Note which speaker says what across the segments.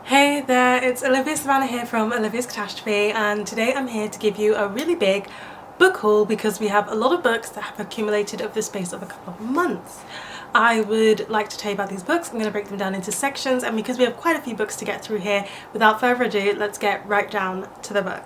Speaker 1: Hey there, it's Olivia Savannah here from Olivia's Catastrophe, and today I'm here to give you a really big book haul because we have a lot of books that have accumulated over the space of a couple of months. I would like to tell you about these books. I'm going to break them down into sections, and because we have quite a few books to get through here, without further ado, let's get right down to the book.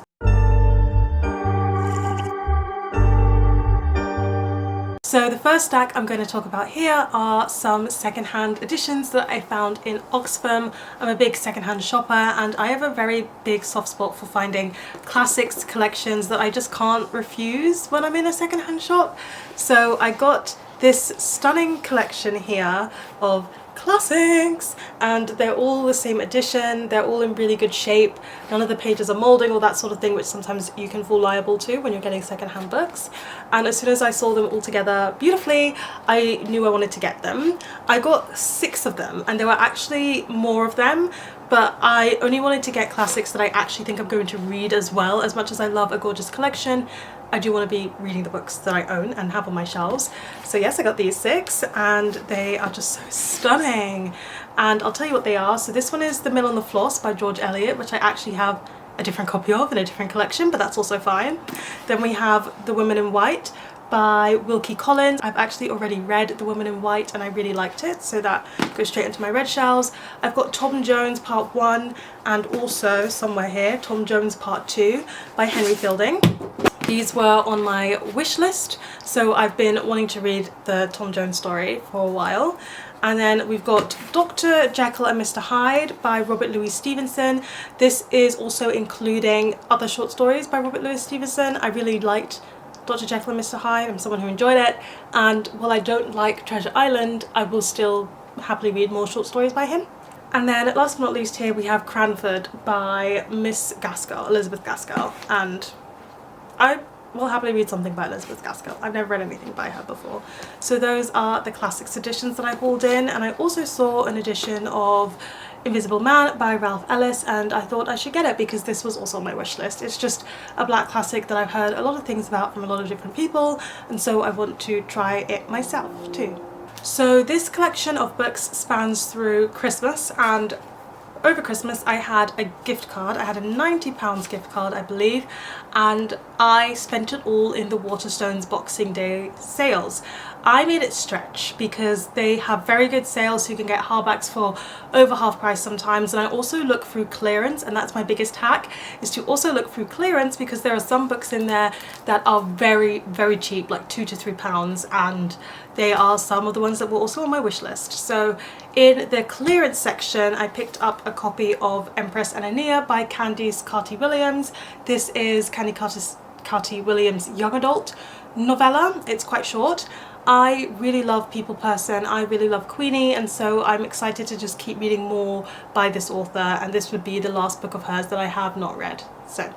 Speaker 1: So the first stack I'm going to talk about here are some secondhand editions that I found in Oxfam. I'm a big secondhand shopper and I have a very big soft spot for finding classics collections that I just can't refuse when I'm in a secondhand shop. So I got this stunning collection here of classics, and they're all the same edition. They're all in really good shape. None of the pages are molding or that sort of thing, which sometimes you can fall liable to when you're getting secondhand books. And as soon as I saw them all together beautifully, I knew I wanted to get them. I got 6 of them, and there were actually more of them, but I only wanted to get classics that I actually think I'm going to read as well. As much as I love a gorgeous collection, I do want to be reading the books that I own and have on my shelves. So yes, I got these 6 and they are just so stunning. And I'll tell you what they are. So this one is The Mill on the Floss by George Eliot, which I actually have a different copy of in a different collection, but that's also fine. Then we have The Woman in White by Wilkie Collins. I've actually already read The Woman in White and I really liked it, so that goes straight into my read shelves. I've got Tom Jones Part 1 and also somewhere here Tom Jones Part 2 by Henry Fielding. These were on my wish list, so I've been wanting to read the Tom Jones story for a while. And then we've got Dr. Jekyll and Mr. Hyde by Robert Louis Stevenson. This is also including other short stories by Robert Louis Stevenson. I really liked Dr. Jekyll and Mr. Hyde. I'm someone who enjoyed it, and while I don't like Treasure Island, I will still happily read more short stories by him. And then last but not least here we have Cranford by Miss Gaskell, Elizabeth Gaskell, and I will happily read something by Elizabeth Gaskell. I've never read anything by her before. So those are the classics editions that I hauled in, and I also saw an edition of Invisible Man by Ralph Ellis, and I thought I should get it because this was also on my wish list. It's just a black classic that I've heard a lot of things about from a lot of different people, and so I want to try it myself too. So this collection of books spans through Christmas, and over Christmas I had a gift card. I had a £90 gift card, I believe, and I spent it all in the Waterstones Boxing Day sales. I made it stretch because they have very good sales, so you can get hardbacks for over half price sometimes, and I also look through clearance, and that's my biggest hack, is to also look through clearance because there are some books in there that are very, very cheap, like £2 to £3, and they are some of the ones that were also on my wish list. So in the clearance section I picked up a copy of Empress and Aniya by Candice Carty-Williams. This is Carty-Williams' young adult novella. It's quite short. I really love People Person, I really love Queenie, and so I'm excited to just keep reading more by this author, and this would be the last book of hers that I have not read. So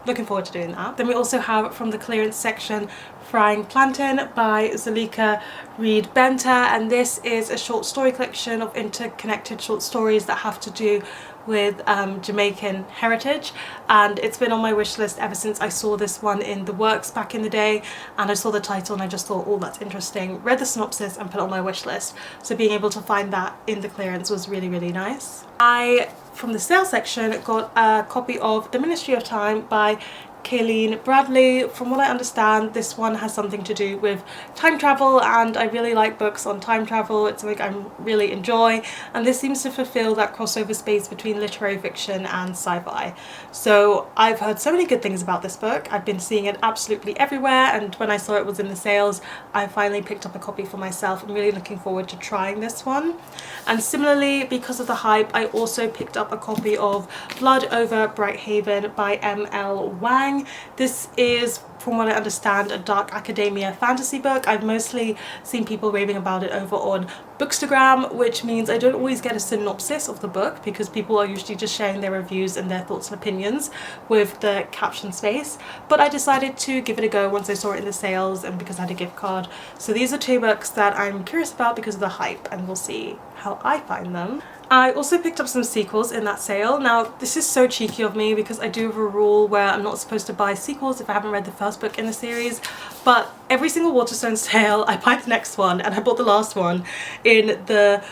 Speaker 1: looking forward to doing that. Then we also have from the clearance section Frying Plantain by Zalika, Reid-Benta, and this is a short story collection of interconnected short stories that have to do with Jamaican heritage, and it's been on my wish list ever since I saw this one in the works back in the day, and I saw the title and I just thought, oh, that's interesting, read the synopsis and put it on my wish list. So being able to find that in the clearance was really, really nice. I, from the sale section, got a copy of The Ministry of Time by Kaliane Bradley. From what I understand, this one has something to do with time travel, and I really like books on time travel. It's something I really enjoy, and this seems to fulfill that crossover space between literary fiction and sci-fi. So I've heard so many good things about this book. I've been seeing it absolutely everywhere, and when I saw it was in the sales, I finally picked up a copy for myself. I'm really looking forward to trying this one. And similarly, because of the hype, I also picked up a copy of Blood over Brighthaven by M.L. Wang. This is, from what I understand, a dark academia fantasy book. I've mostly seen people raving about it over on Bookstagram, which means I don't always get a synopsis of the book because people are usually just sharing their reviews and their thoughts and opinions with the caption space. But I decided to give it a go once I saw it in the sales and because I had a gift card. So these are 2 books that I'm curious about because of the hype, and we'll see how I find them. I also picked up some sequels in that sale. Now this is so cheeky of me because I do have a rule where I'm not supposed to buy sequels if I haven't read the first book in the series, but every single Waterstones sale I buy the next one, and I bought the last one in the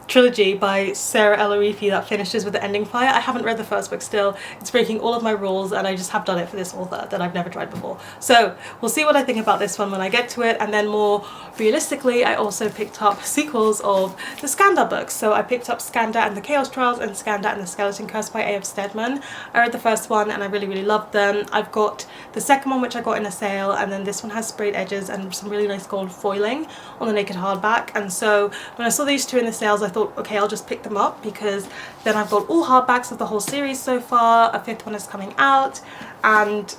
Speaker 1: trilogy by Saara El-Arifi that finishes with the ending fire. I haven't read the first book still. It's breaking all of my rules, and I just have done it for this author that I've never tried before. So we'll see what I think about this one when I get to it. And then more realistically, I also picked up sequels of the Skandar books. So I picked up Skandar and the Chaos Trials and Skandar and the Skeleton Curse by A.F. Steadman. I read the first one and I really loved them. I've got the second one, which I got in a sale, and then this one has sprayed edges and some really nice gold foiling on the naked hardback. And so when I saw these two in the sales, I thought, okay, I'll just pick them up, because then I've got all hardbacks of the whole series so far. A fifth one is coming out, and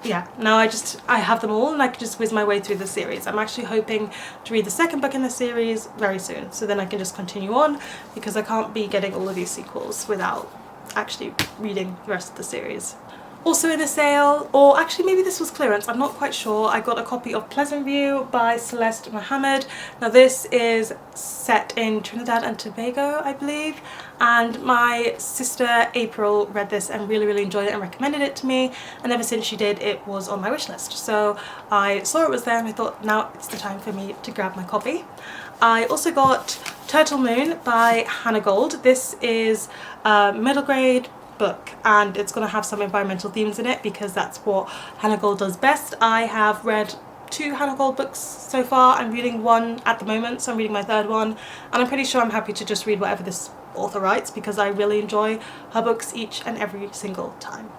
Speaker 1: yeah, now I have them all and I can just whiz my way through the series. I'm actually hoping to read the second book in the series very soon, so then I can just continue on, because I can't be getting all of these sequels without actually reading the rest of the series. Also in the sale, or actually maybe this was clearance, I'm not quite sure, I got a copy of Pleasantview by Celeste Mohammed. Now this is set in Trinidad and Tobago, I believe, and my sister April read this and really enjoyed it and recommended it to me, and ever since she did, it was on my wish list. So I saw it was there and I thought, now it's the time for me to grab my copy. I also got Turtle Moon by Hannah Gold. This is a middle grade book, and it's going to have some environmental themes in it, because that's what Hannah Gold does best. I have read 2 Hannah Gold books so far. I'm reading one at the moment, so I'm reading my third one, and I'm pretty sure I'm happy to just read whatever this author writes, because I really enjoy her books each and every single time.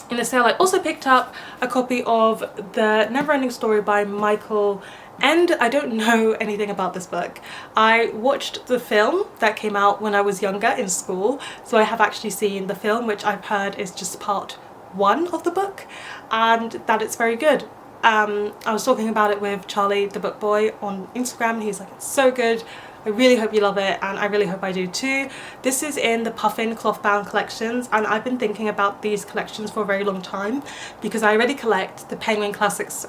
Speaker 1: In the sale, I also picked up a copy of the Neverending story by Michael Ende. I don't know anything about this book. I watched the film that came out when I was younger in school, so I have actually seen the film, which I've heard is just part 1 of the book, and that it's very good. I was talking about it with Charlie the book boy on Instagram, and he's like, it's so good, I really hope you love it, and I really hope I do too. This is in the Puffin cloth bound collections, and I've been thinking about these collections for a very long time, because I already collect the Penguin Classics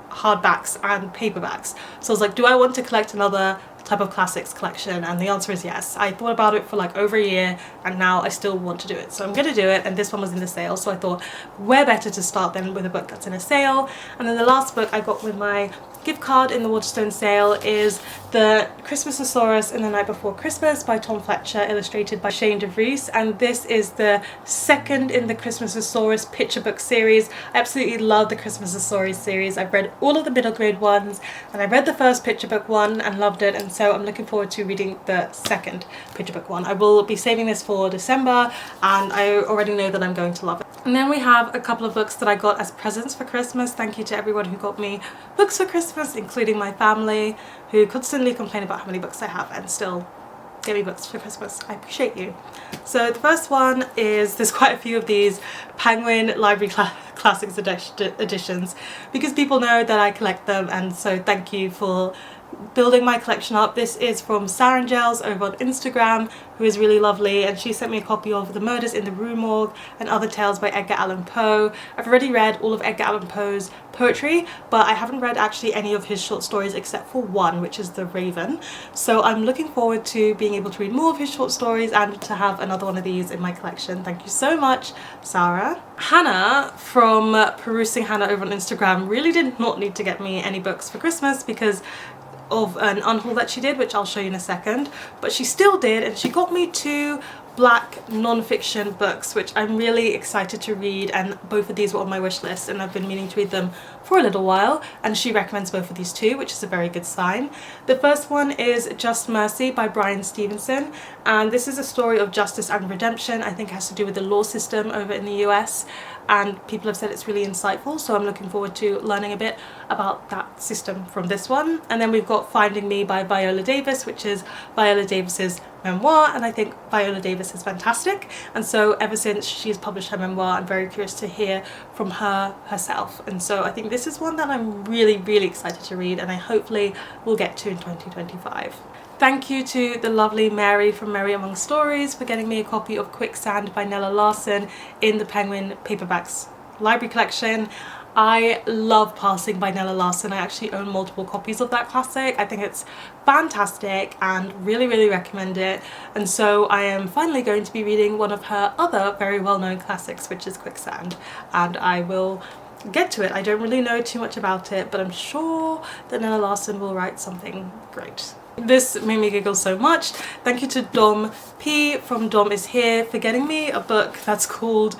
Speaker 1: hardbacks and paperbacks. So I was like, do I want to collect another type of classics collection? And the answer is yes. I thought about it for like over a year, and now I still want to do it, so I'm gonna do it. And this one was in the sale, so I thought where better to start than with a book that's in a sale. And then the last book I got with my gift card in the Waterstone sale is the Christmasaurus in the Night Before Christmas by Tom Fletcher, illustrated by Shane DeVries, and this is the second in the Christmasaurus picture book series. I absolutely love the Christmasaurus series. I've read all of the middle grade ones, and I read the first picture book one and loved it, and so I'm looking forward to reading the second picture book one. I will be saving this for December, and I already know that I'm going to love it. And then we have a couple of books that I got as presents for Christmas. Thank you to everyone who got me books for Christmas, including my family, who constantly complain about how many books I have and still get me books for Christmas. I appreciate you. So the first one is, there's quite a few of these Penguin Library Classics editions, because people know that I collect them, and so thank you for building my collection up. This is from Saara over on Instagram, who is really lovely, and she sent me a copy of The Murders in the Rue Morgue and Other Tales by Edgar Allan Poe. I've already read all of Edgar Allan Poe's poetry, but I haven't read actually any of his short stories except for one, which is The Raven. So I'm looking forward to being able to read more of his short stories and to have another one of these in my collection. Thank you so much, Saara. Hannah from Perusing Hannah over on Instagram really did not need to get me any books for Christmas because of an unhaul that she did, which I'll show you in a second, but she still did, and she got me 2 black non-fiction books, which I'm really excited to read, and both of these were on my wish list, and I've been meaning to read them for a little while, and she recommends both of these too, which is a very good sign. The first one is Just Mercy by Bryan Stevenson, and this is a story of justice and redemption. I think it has to do with the law system over in the US, and people have said it's really insightful, so I'm looking forward to learning a bit about that system from this one. And then we've got Finding Me by Viola Davis, which is Viola Davis's memoir, and I think Viola Davis is fantastic, and so ever since she's published her memoir, I'm very curious to hear from her herself, and so I think this is one that I'm really excited to read, and I hopefully will get to in 2025. Thank you to the lovely Mary from Mary Among Stories for getting me a copy of Quicksand by Nella Larson in the Penguin Paperbacks library collection. I love Passing by Nella Larson. I actually own multiple copies of that classic. I think it's fantastic and really recommend it. And so I am finally going to be reading one of her other very well-known classics, which is Quicksand, and I will get to it. I don't really know too much about it, but I'm sure that Nella Larson will write something great. This made me giggle so much. Thank you to Dom P from Dom Is Here for getting me a book that's called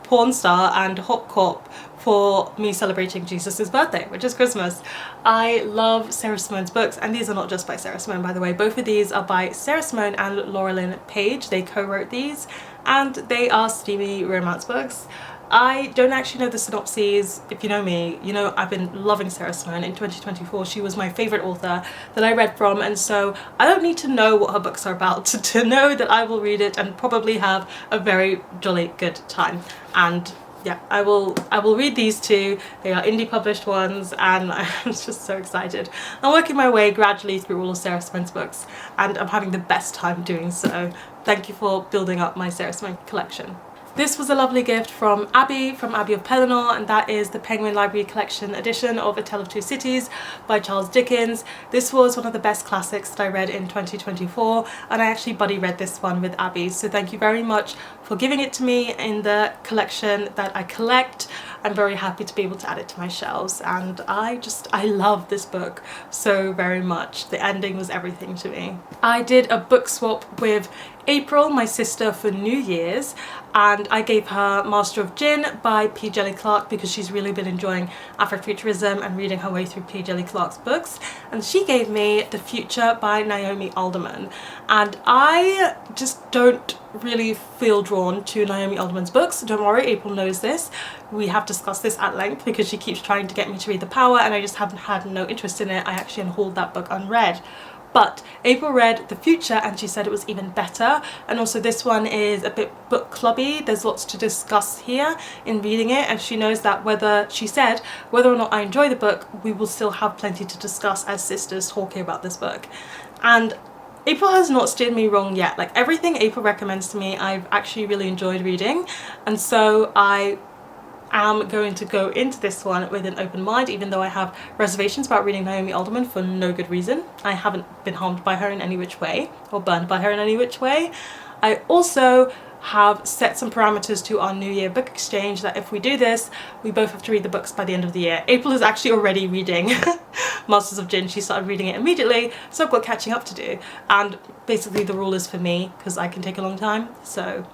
Speaker 1: Porn Star and Hot Cop for me celebrating Jesus' birthday, which is Christmas. I love Sarah Simone's books, and these are not just by Sarah Simone, by the way. Both of these are by Sarah Simone and Laura Lynn Page. They co-wrote these, and they are steamy romance books. I don't actually know the synopses. If you know me, you know I've been loving Sarah Simone. In 2024, she was my favourite author that I read from, and so I don't need to know what her books are about to know that I will read it and probably have a very jolly good time. And yeah, I will read these two. They are indie published ones, and I'm just so excited. I'm working my way gradually through all of Sarah Simone's books, and I'm having the best time doing so. Thank you for building up my Sarah Simone collection. This was a lovely gift from Abby of Pelennor, and that is the Penguin Library Collection edition of A Tale of Two Cities by Charles Dickens. This was one of the best classics that I read in 2024, and I actually buddy read this one with Abby, so thank you very much for giving it to me in the collection that I collect. I'm very happy to be able to add it to my shelves, and I love this book so very much. The ending was everything to me. I did a book swap with April, my sister, for New Year's, and I gave her Master of Gin by P. Djeli Clark because she's really been enjoying Afrofuturism and reading her way through P. Djeli Clark's books, and she gave me The Future by Naomi Alderman, and I just don't really feel drawn to Naomi Alderman's books. Don't worry, April knows this. We have discussed this at length because she keeps trying to get me to read The Power, and I just haven't had no interest in it. I actually unhauled that book unread. But April read The Future and she said it was even better, and also this one is a bit book clubby. There's lots to discuss here in reading it, and she knows that she said whether or not I enjoy the book, we will still have plenty to discuss as sisters talking about this book. And April has not steered me wrong yet. Like, everything April recommends to me I've actually really enjoyed reading, and so I am going to go into this one with an open mind, even though I have reservations about reading Naomi Alderman for no good reason. I haven't been harmed by her in any which way, or burned by her in any which way. I also have set some parameters to our New Year book exchange that if we do this, we both have to read the books by the end of the year. April is actually already reading Masters of Gin. She started reading it immediately, so I've got catching up to do. And basically the rule is for me, because I can take a long time, so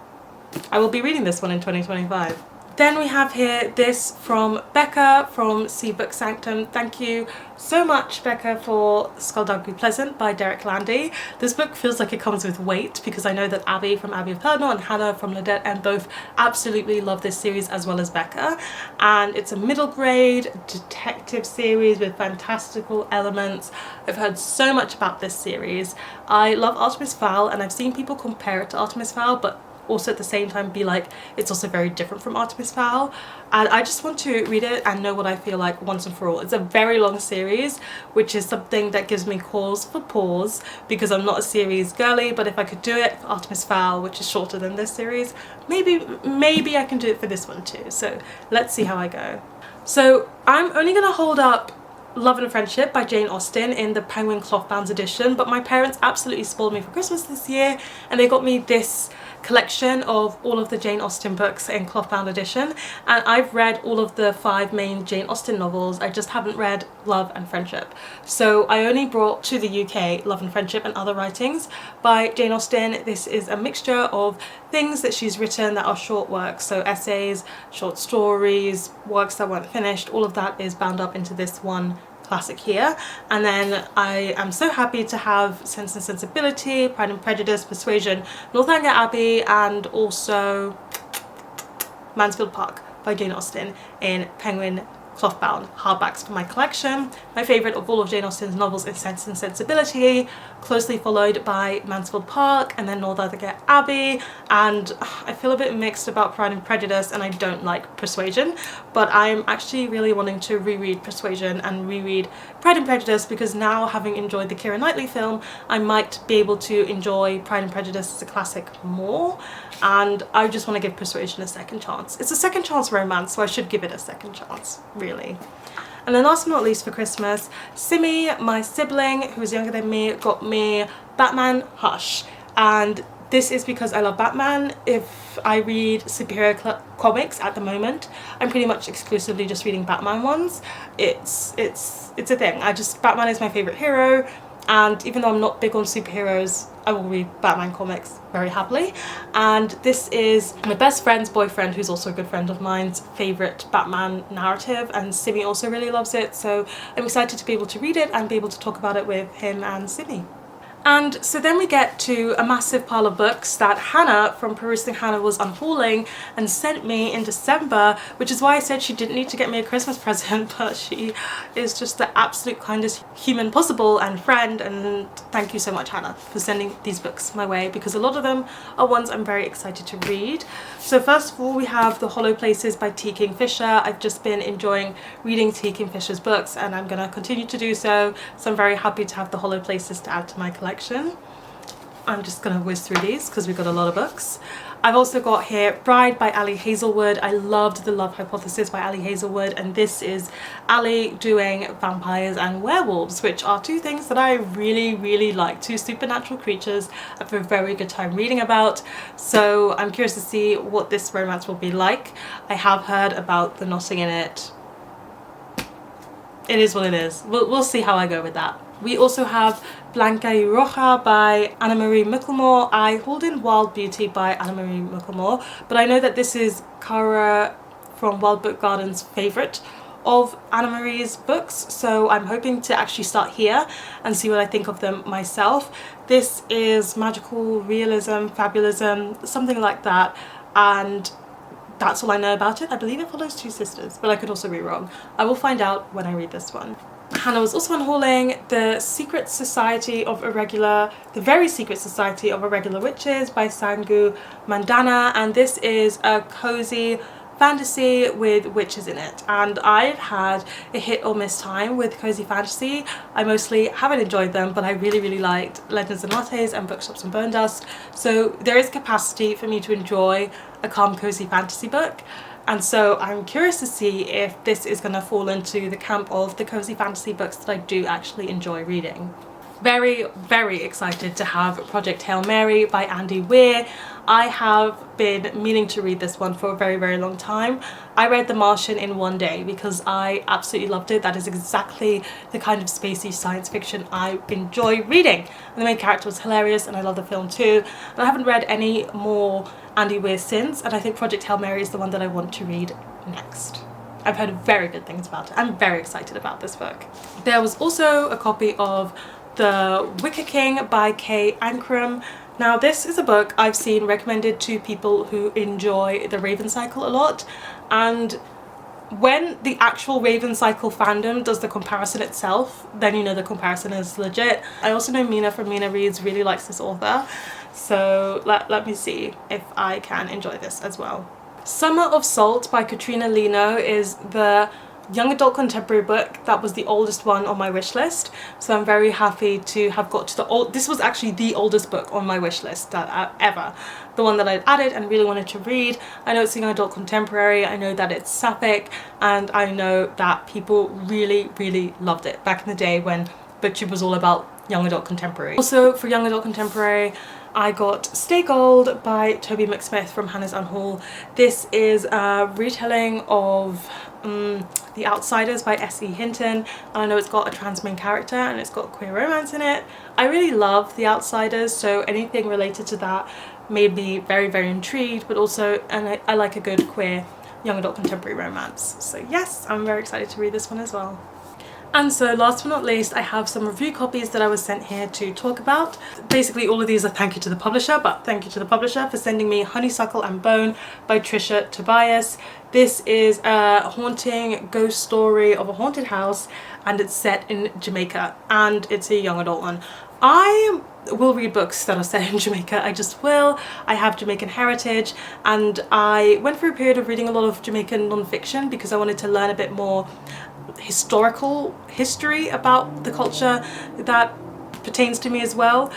Speaker 1: I will be reading this one in 2025. Then we have here this from Bekka from Sea Book Sanctum. Thank you so much, Bekka, for Skullduggery Pleasant by Derek Landy. This book feels like it comes with weight because I know that Abby from Abby of Pelennor and Hannah from Ledette and both absolutely love this series as well as Bekka. And it's a middle grade detective series with fantastical elements. I've heard so much about this series. I love Artemis Fowl, and I've seen people compare it to Artemis Fowl, but also at the same time be like, it's also very different from Artemis Fowl, and I just want to read it and know what I feel like once and for all. It's a very long series, which is something that gives me cause for pause because I'm not a series girly, but if I could do it for Artemis Fowl, which is shorter than this series, maybe I can do it for this one too. So let's see how I go. So I'm only gonna hold up Love and Friendship by Jane Austen in the Penguin Clothbounds edition, but my parents absolutely spoiled me for Christmas this year, and they got me this collection of all of the Jane Austen books in clothbound edition, and I've read all of the 5 main Jane Austen novels. I just haven't read Love and Friendship, so I only brought to the UK Love and Friendship and Other Writings by Jane Austen. This is a mixture of things that she's written that are short works, so essays, short stories, works that weren't finished. All of that is bound up into this one classic here. And then I am so happy to have Sense and Sensibility, Pride and Prejudice, Persuasion, Northanger Abbey, and also Mansfield Park by Jane Austen in Penguin clothbound hardbacks for my collection. My favourite of all of Jane Austen's novels is Sense and Sensibility, closely followed by Mansfield Park and then Northanger Abbey, and I feel a bit mixed about Pride and Prejudice, and I don't like Persuasion, but I'm actually really wanting to reread Persuasion and reread Pride and Prejudice because now, having enjoyed the Keira Knightley film, I might be able to enjoy Pride and Prejudice as a classic more, and I just want to give Persuasion a second chance. It's a second chance romance, so I should give it a second chance, really. And then last but not least for Christmas, Simi, my sibling, who is younger than me, got me Batman Hush. And this is because I love Batman. If I read superhero comics at the moment, I'm pretty much exclusively just reading Batman ones. It's a thing. Batman is my favourite hero. and even though I'm not big on superheroes, I will read Batman comics very happily. And this is my best friend's boyfriend, who's also a good friend of mine's, favourite Batman narrative, and Simi also really loves it, so I'm excited to be able to read it and be able to talk about it with him and Simi. And so then we get to a massive pile of books that Hannah from Perusing Hannah was unhauling and sent me in December, which is why I said she didn't need to get me a Christmas present, but she is just the absolute kindest human possible and friend, and thank you so much, Hannah, for sending these books my way, because a lot of them are ones I'm very excited to read. So first of all, we have The Hollow Places by T. Kingfisher. I've just been enjoying reading T. Kingfisher's books, and I'm going to continue to do so, so I'm very happy to have The Hollow Places to add to my collection. I'm just going to whiz through these because we've got a lot of books. I've also got here Bride by Ali Hazelwood. I loved The Love Hypothesis by Ali Hazelwood, and this is Ali doing vampires and werewolves, which are two things that I really like, two supernatural creatures I have a very good time reading about, so I'm curious to see what this romance will be like. I have heard about the knotting in it. It is what it is. We'll see how I go with that. We also have Blanca y Roja by Anna Marie Micklemore. I hauled in Wild Beauty by Anna Marie Micklemore, but I know that this is Cara from Wild Book Garden's favourite of Anna Marie's books, so I'm hoping to actually start here and see what I think of them myself. This is magical realism, fabulism, something like that, and that's all I know about it. I believe it follows two sisters, but I could also be wrong. I will find out when I read this one. Hannah was also unhauling The Very Secret Society of Irregular Witches by Sangu Mandana, and this is a cozy fantasy with witches in it, and I've had a hit or miss time with cozy fantasy. I mostly haven't enjoyed them, but I really liked Legends and Lattes and Bookshops and Bone Dust, so there is capacity for me to enjoy a calm cozy fantasy book. And so I'm curious to see if this is going to fall into the camp of the cozy fantasy books that I do actually enjoy reading. Very excited to have Project Hail Mary by Andy Weir. I have been meaning to read this one for a very long time. I read The Martian in one day because I absolutely loved it. That is exactly the kind of spacey science fiction I enjoy reading. And the main character was hilarious, and I love the film too. And I haven't read any more Andy Weir since, and I think Project Hail Mary is the one that I want to read next. I've heard very good things about it. I'm very excited about this book. There was also a copy of The Wicker King by Kay Ankrum. Now this is a book I've seen recommended to people who enjoy the Raven Cycle a lot, and when the actual Raven Cycle fandom does the comparison itself, then you know the comparison is legit. I also know Mina from Mina Reads really likes this author, so let me see if I can enjoy this as well. Summer of Salt by Katrina Lino is the young adult contemporary book that was the oldest one on my wish list, so I'm very happy to have got to this was actually the oldest book on my wish list ever, the one that I'd added and really wanted to read. I know it's a young adult contemporary, I know that it's sapphic, and I know that people really loved it back in the day when BookTube was all about young adult contemporary. Also for young adult contemporary, I got Stay Gold by Toby McSmith from Hannah's Unhaul. This is a retelling of The Outsiders by S.E. Hinton, and I know it's got a trans main character and it's got queer romance in it. I really love The Outsiders, so anything related to that made me very intrigued, but also, and I like a good queer young adult contemporary romance. So yes, I'm very excited to read this one as well. And so last but not least, I have some review copies that I was sent here to talk about. Basically all of these are thank you to the publisher, but thank you to the publisher for sending me Honeysuckle and Bone by Trisha Tobias. This is a haunting ghost story of a haunted house, and it's set in Jamaica, and it's a young adult one. I will read books that are set in Jamaica, I just will. I have Jamaican heritage, and I went through a period of reading a lot of Jamaican non-fiction because I wanted to learn a bit more historical history about the culture that pertains to me as well.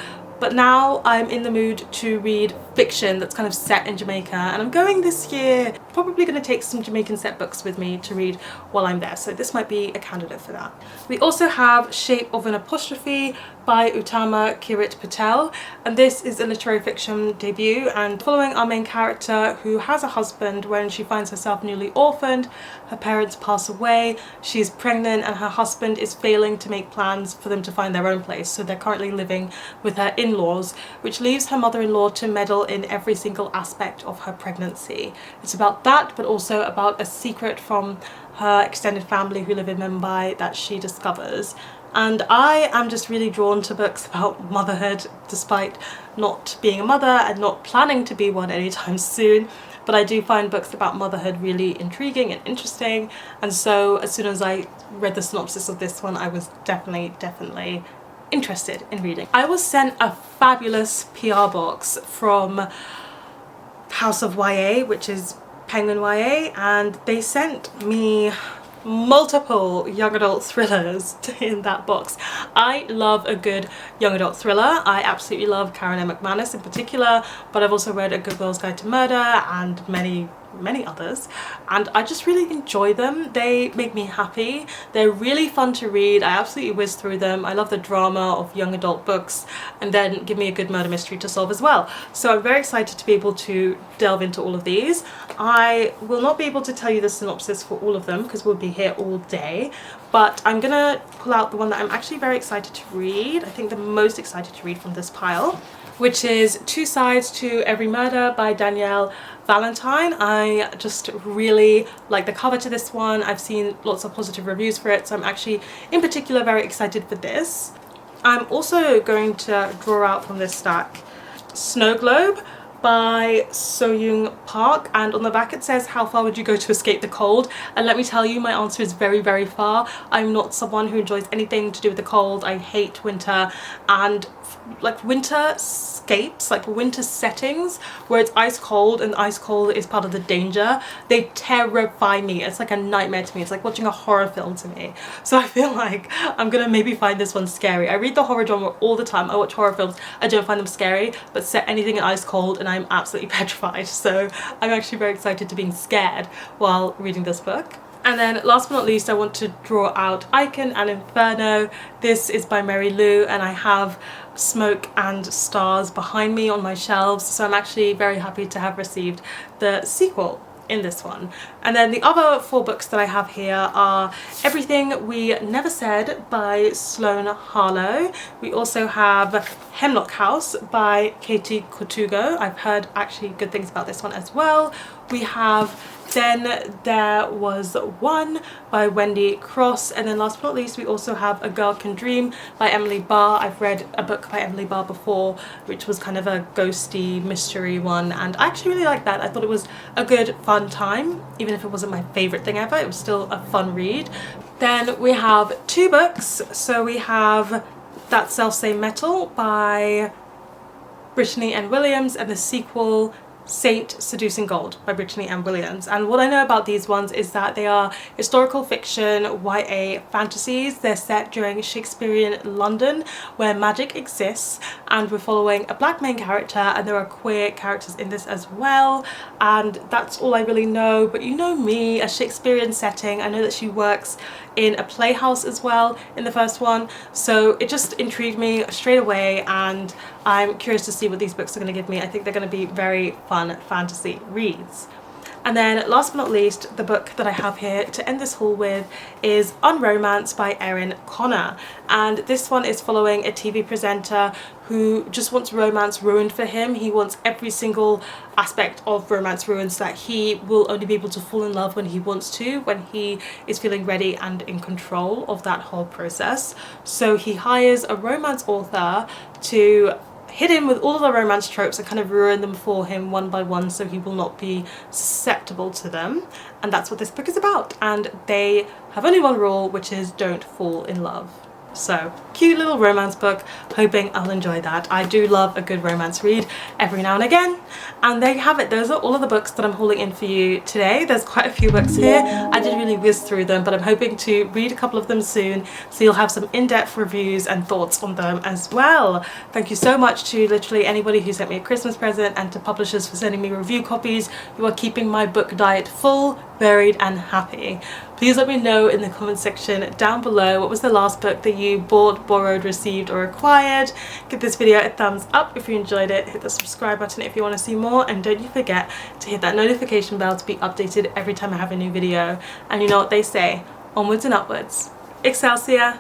Speaker 1: but now I'm in the mood to read fiction that's kind of set in Jamaica, and I'm going this year. Probably going to take some Jamaican set books with me to read while I'm there, so this might be a candidate for that. We also have Shape of an Apostrophe by Uttama Kirit Patel, and this is a literary fiction debut, and following our main character who has a husband. When she finds herself newly orphaned, her parents pass away, she's pregnant, and her husband is failing to make plans for them to find their own place, so they're currently living with her in-laws, which leaves her mother-in-law to meddle in every single aspect of her pregnancy. It's about that, but also about a secret from her extended family who live in Mumbai that she discovers. And I am just really drawn to books about motherhood, despite not being a mother and not planning to be one anytime soon. But I do find books about motherhood really intriguing and interesting, and so as soon as I read the synopsis of this one, I was definitely interested in reading. I was sent a fabulous PR box from House of YA, which is Penguin YA, and they sent me multiple young adult thrillers in that box. I love a good young adult thriller. I absolutely love Karen M. McManus in particular, but I've also read A Good Girl's Guide to Murder and many others, and I just really enjoy them. They make me happy. They're really fun to read. I absolutely whiz through them. I love the drama of young adult books, and then give me a good murder mystery to solve as well. So I'm very excited to be able to delve into all of these. I will not be able to tell you the synopsis for all of them because we'll be here all day, but I'm gonna pull out the one that I'm actually very excited to read. I think the most excited to read from this pile, which is Two Sides to Every Murder by Danielle Valentine. I just really like the cover to this one. I've seen lots of positive reviews for it, so I'm actually in particular very excited for this. I'm also going to draw out from this stack Snow Globe by So-Young Park, and on the back it says, how far would you go to escape the cold? And let me tell you, my answer is very far. I'm not someone who enjoys anything to do with the cold. I hate winter, and like winter scapes, like winter settings where it's ice cold and ice cold is part of the danger, they terrify me. It's like a nightmare to me. It's like watching a horror film to me. So I feel like I'm gonna maybe find this one scary. I read the horror genre all the time. I watch horror films. I don't find them scary, but set anything in ice cold and I'm absolutely petrified. So I'm actually very excited to being scared while reading this book. And then last but not least, I want to draw out Icon and Inferno. This is by Mary Lou, and I have Smoke and Stars behind me on my shelves, so I'm actually very happy to have received the sequel in this one. And then the other 4 books that I have here are Everything We Never Said by Sloane Harlow. We also have Hemlock House by Katie Kotugo. I've heard actually good things about this one as well. We have Then There Was One by Wendy Cross, and then last but not least we also have A Girl Can Dream by Emily Barr. I've read a book by Emily Barr before, which was kind of a ghosty mystery one, and I actually really liked that. I thought it was a good fun time, even if it wasn't my favourite thing ever. It was still a fun read. Then we have 2 books. So we have That Selfsame Metal by Brittany N. Williams, and the sequel Saint Seducing Gold by Brittany N. Williams. And what I know about these ones is that they are historical fiction YA fantasies. They're set during Shakespearean London where magic exists, and we're following a black main character, and there are queer characters in this as well, and that's all I really know. But you know me, a Shakespearean setting. I know that she works in a playhouse as well in the first one, so it just intrigued me straight away, and I'm curious to see what these books are going to give me. I think they're going to be very fun fantasy reads. And then last but not least, the book that I have here to end this haul with is Unromance by Erin Connor. And this one is following a TV presenter who just wants romance ruined for him. He wants every single aspect of romance ruined so that he will only be able to fall in love when he wants to, when he is feeling ready and in control of that whole process. So he hires a romance author to hit him with all of the romance tropes and kind of ruin them for him one by one so he will not be susceptible to them. And that's what this book is about. And they have only one rule, which is don't fall in love. So cute little romance book, hoping I'll enjoy that. I do love a good romance read every now and again. And there you have it, those are all of the books that I'm hauling in for you today. There's quite a few books here. I did really whiz through them, but I'm hoping to read a couple of them soon, so you'll have some in-depth reviews and thoughts on them as well. Thank you so much to literally anybody who sent me a Christmas present, and to publishers for sending me review copies. You are keeping my book diet full, varied and happy. Please let me know in the comment section down below, what was the last book that you bought, borrowed, received or acquired. Give this video a thumbs up if you enjoyed it, hit the subscribe button if you want to see more, and don't you forget to hit that notification bell to be updated every time I have a new video. And you know what they say, onwards and upwards. Excelsior!